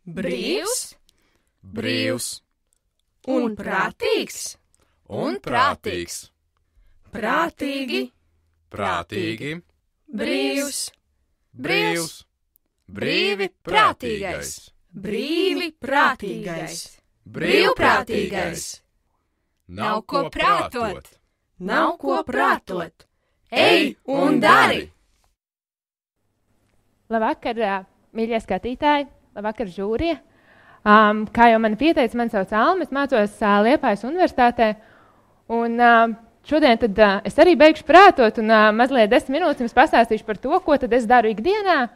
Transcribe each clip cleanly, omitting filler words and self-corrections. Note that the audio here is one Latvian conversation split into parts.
brīvs, brīvs un prātīgs, prātīgi, prātīgi, brīvs, brīvs, brīvi prātīgais, brīvi prātīgais, brīvprātīgais. Nav ko prātot, nav ko prātot. Ej un dari! Labvakar, mīļie skatītāji, labvakar, žūrija. Kā jau man pieteica, man sauc Alma, es mācos Liepājas universitātē, un šodien tad es arī beigšu prātot, un mazliet 10 minūtes jums pastāstīšu par to, ko tad es daru ikdienā,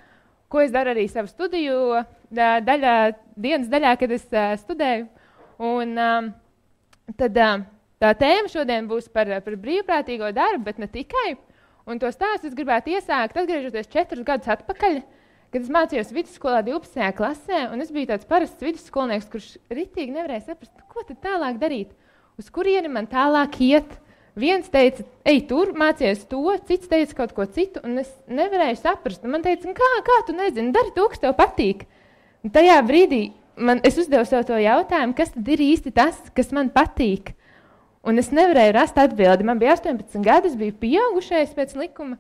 ko es daru arī savu studiju dienas daļā, kad es studēju. Un tad tā tēma šodien būs par brīvprātīgo darbu, bet ne tikai. Un to stāstu es gribētu iesākt, atgriežoties 4 gadus atpakaļ, kad es mācījos vidusskolā 12. klasē, un es biju tāds parasts vidusskolnieks, kurš ritīgi nevarēja saprast, ko tad tālāk darīt, uz kurieni man tālāk iet. Viens teica, ej tur, mācies to, cits teica kaut ko citu, un es nevarēju saprast. Un man teica, kā tu nezini, dari to, kas tev patīk. Un tajā brīdī es uzdevu sev to jautājumu, kas tad ir īsti tas, kas man patīk. Un es nevarēju rast atbildi. Man bija 18 gadi, es biju pieaugušais pēc likuma,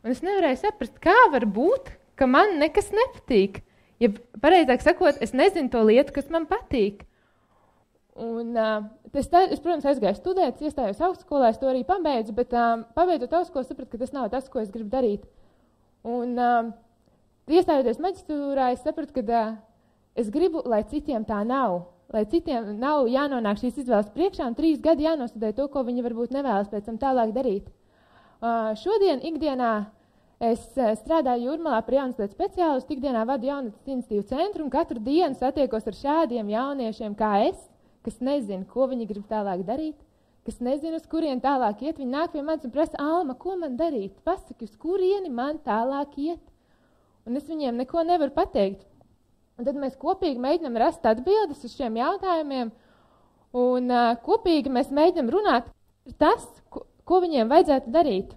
un es nevarēju saprast, kā var būt, ka man nekas nepatīk. Ja pareizāk sakot, es nezinu to lietu, kas man patīk. Un es, protams, aizgāju studēt, iestājos augstskolā, es to arī pabeidzu, bet pabeidzot augstskolu, sapratu, ka tas nav tas, ko es gribu darīt. Un iestājoties maģistrūrā, es sapratu, ka es gribu, lai citiem tā nav. Lai citiem nav jānonāk šīs izvēles priekšā un 3 gadi jānostudē to, ko viņi varbūt nevēlas pēc tam tālāk darīt. Šodien ikdienā es strādāju Jūrmalā par jaunatnes speciālistu, ikdienā vadu jaunatnes iniciatīvu centru un katru dienu satiekos ar šādiem jauniešiem kā es, kas nezina, ko viņi grib tālāk darīt, kas nezina, uz kurien tālāk iet. Viņi nāk pie manis un prasa, Alma, ko man darīt? Pasaki, uz kurieni man tālāk iet? Un es viņiem neko nevaru pateikt. Un tad mēs kopīgi mēģinām rast atbildes uz šiem jautājumiem, un kopīgi mēs mēģinām runāt par tas, ko viņiem vajadzētu darīt.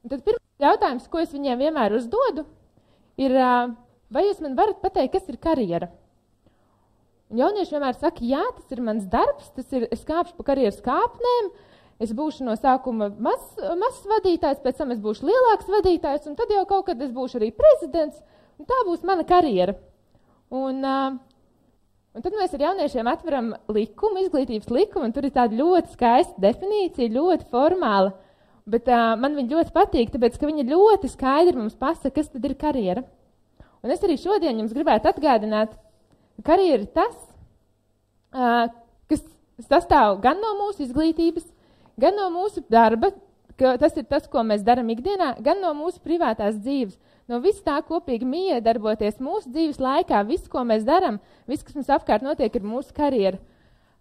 Un tad pirmais jautājums, ko es viņiem vienmēr uzdodu, ir, vai jūs man varat pateikt, kas ir karjera? Un jaunieši vienmēr saka, jā, tas ir mans darbs, es kāpšu pa karjeras kāpnēm, es būšu no sākuma mazs vadītājs, pēc tam es būšu lielāks vadītājs, un tad jau kaut kad es būšu arī prezidents, un tā būs mana karjera. Un tad mēs ar jauniešiem atveram likumu, izglītības likumu, un tur ir tāda ļoti skaista definīcija, ļoti formāla, bet man viņa ļoti patīk, tāpēc, ka viņa ļoti skaidri mums pasaka, kas tad ir karjera. Un es arī šodien jums gribētu atgādināt, ka karjera ir tas, kas sastāv gan no mūsu izglītības, gan no mūsu darba, ka tas ir tas, ko mēs daram ikdienā, gan no mūsu privātās dzīves. No viss tā kopīgi miedarboties mūsu dzīves laikā, viss, ko mēs daram, viss, kas mums apkārt notiek, ir mūsu karjera.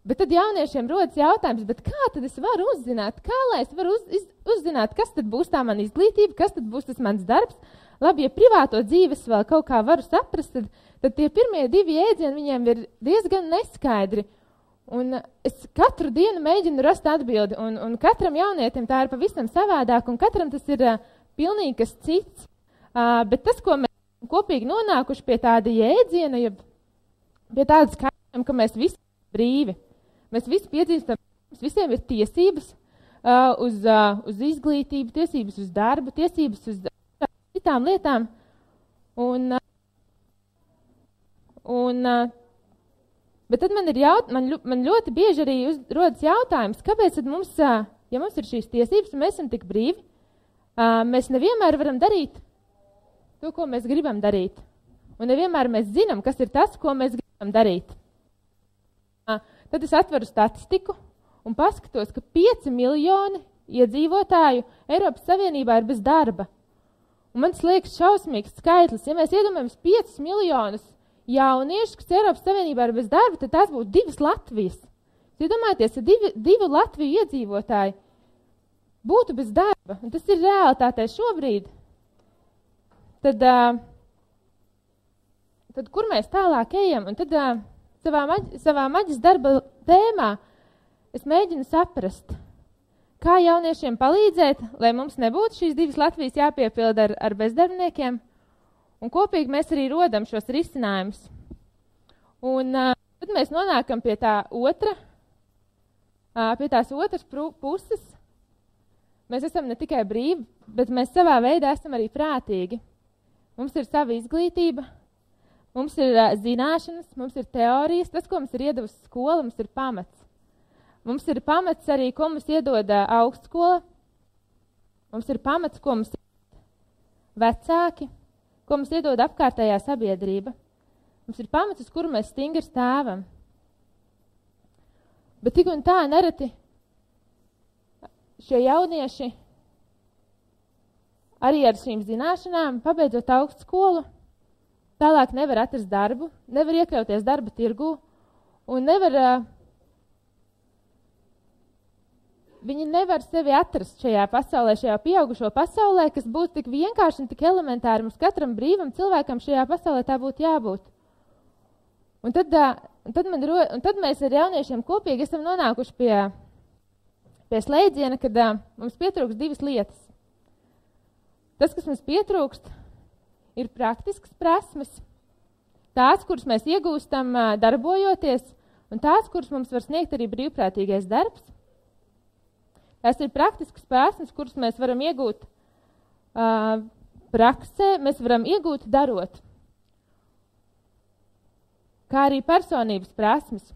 Bet tad jauniešiem rodas jautājums, bet kā tad es varu uzzināt, kā lai es varu uzzināt, kas tad būs tā mana izglītība, kas tad būs tas mans darbs? Labi, ja privāto dzīves vēl kaut kā varu saprast, tad tie pirmie 2 jēdzieni viņiem ir diezgan neskaidri. Un es katru dienu mēģinu rast atbildi, un katram jaunietim tā ir pavisam savādāk, un katram tas ir pilnīgi kas cits. Bet tas, ko mēs kopīgi nonākuši pie tāda jēdziena, ja pie tāda skaidrojuma, ka mēs visi brīvi. Mēs visi piedzīstam, mums visiem ir tiesības uz izglītību, tiesības uz darbu, tiesības uz citām lietām. Bet tad man ļoti bieži arī rodas jautājums, kāpēc tad mums, ja mums ir šīs tiesības un mēs esam tik brīvi, mēs nevienmēr varam darīt to, ko mēs gribam darīt. Un nevienmēr mēs zinām, kas ir tas, ko mēs gribam darīt. Tad es atveru statistiku un paskatos, ka 5 miljoni iedzīvotāju Eiropas Savienībā ir bez darba. Un man tas liekas šausmīgs skaitlis. Ja mēs iedomājamies 5 miljonus jauniešu, kas Eiropas Savienībā ir bez darba, tad tās būtu 2 Latvijas. Iedomājieties, ja 2 Latviju iedzīvotāji būtu bez darba, un tas ir realitātē šobrīd, tad kur mēs tālāk ejam? Un tad savā maģis darba tēmā es mēģinu saprast, kā jauniešiem palīdzēt, lai mums nebūtu šīs 2 Latvijas jāpiepilda ar bezdarbniekiem. Un kopīgi mēs arī rodam šos risinājumus. Un tad mēs nonākam pie tās otras puses. Mēs esam ne tikai brīvi, bet mēs savā veidā esam arī prātīgi. Mums ir sava izglītība, mums ir zināšanas, mums ir teorijas. Tas, ko mums ir iedavusi skola, mums ir pamats. Mums ir pamats arī, ko mums iedod augstskola. Mums ir pamats, ko mums iedod vecāki, ko mums iedod apkārtējā sabiedrība. Mums ir pamats, uz kuru mēs stingri stāvam. Bet tik un tā nereti šie jaunieši arī ar šīm zināšanām, pabeidzot augstskolu, tālāk nevar atrast darbu, nevar iekļauties darba tirgū un viņi nevar sevi atrast šajā pasaulē, šajā pieaugušo pasaulē, kas būtu tik vienkārši un tik elementāri. Mums katram brīvam cilvēkam šajā pasaulē tā būtu jābūt. Un tad mēs ar jauniešiem kopīgi esam nonākuši pie slēdziena, kad mums pietrūkst divas lietas. Tas, kas mums pietrūkst, ir praktiskas prasmes, tās, kuras mēs iegūstam darbojoties, un tās, kuras mums var sniegt arī brīvprātīgais darbs. Tās ir praktiskas prasmes, kuras mēs varam iegūt praksē, mēs varam iegūt darot. Kā arī personības prasmes.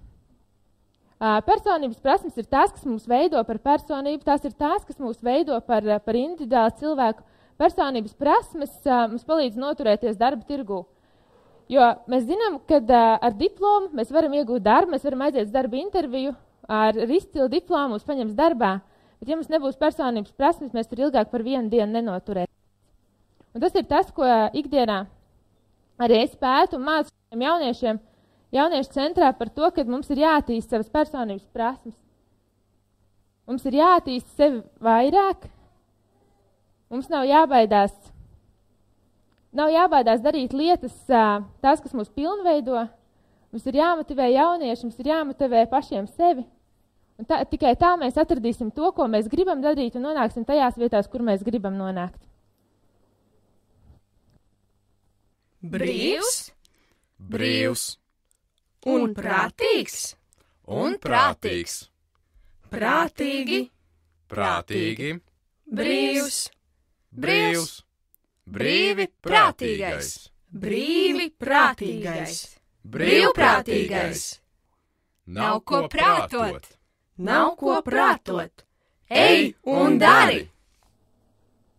Personības prasmes ir tās, kas mūs veido par personību, tās ir tās, kas mūs veido par individuālu cilvēku. Personības prasmes mums palīdz noturēties darba tirgū. Jo mēs zinām, ka ar diplomu mēs varam iegūt darbu, mēs varam aiziet uz darba interviju, ar izcilu diplomu mūs paņems darbā, bet ja mums nebūs personības prasmes, mēs tur ilgāk par vienu dienu nenoturēsim. Un tas ir tas, ko ikdienā arī es pētu un mācu jauniešiem, jauniešu centrā par to, ka mums ir jātīst savas personības prasmes. Mums ir jātīst sevi vairāk. Mums nav jābaidās darīt lietas, tās, kas mūs pilnveido. Mums ir jāmotivē jaunieši, mums ir jāmotivē pašiem sevi. Un tikai tā mēs atradīsim to, ko mēs gribam darīt, un nonāksim tajās vietās, kur mēs gribam nonākt. Brīvs, Brīvs un prātīgs, un prātīgs. prātīgi, Prātīgi, brīvs, brīvs, brīvi prātīgais. brīvi prātīgais, brīvprātīgais. Nav ko prātot. Nav ko prātot. Ej un dari!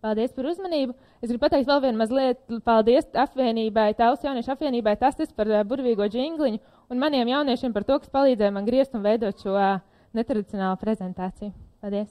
Paldies par uzmanību. Es gribu pateikt vēl vienu mazliet paldies apvienībai, Tautas jauniešu apvienībai, tas par burvīgo džingliņu un maniem jauniešiem par to, kas palīdzēja man griezt un veidot šo netradicionālu prezentāciju. Paldies!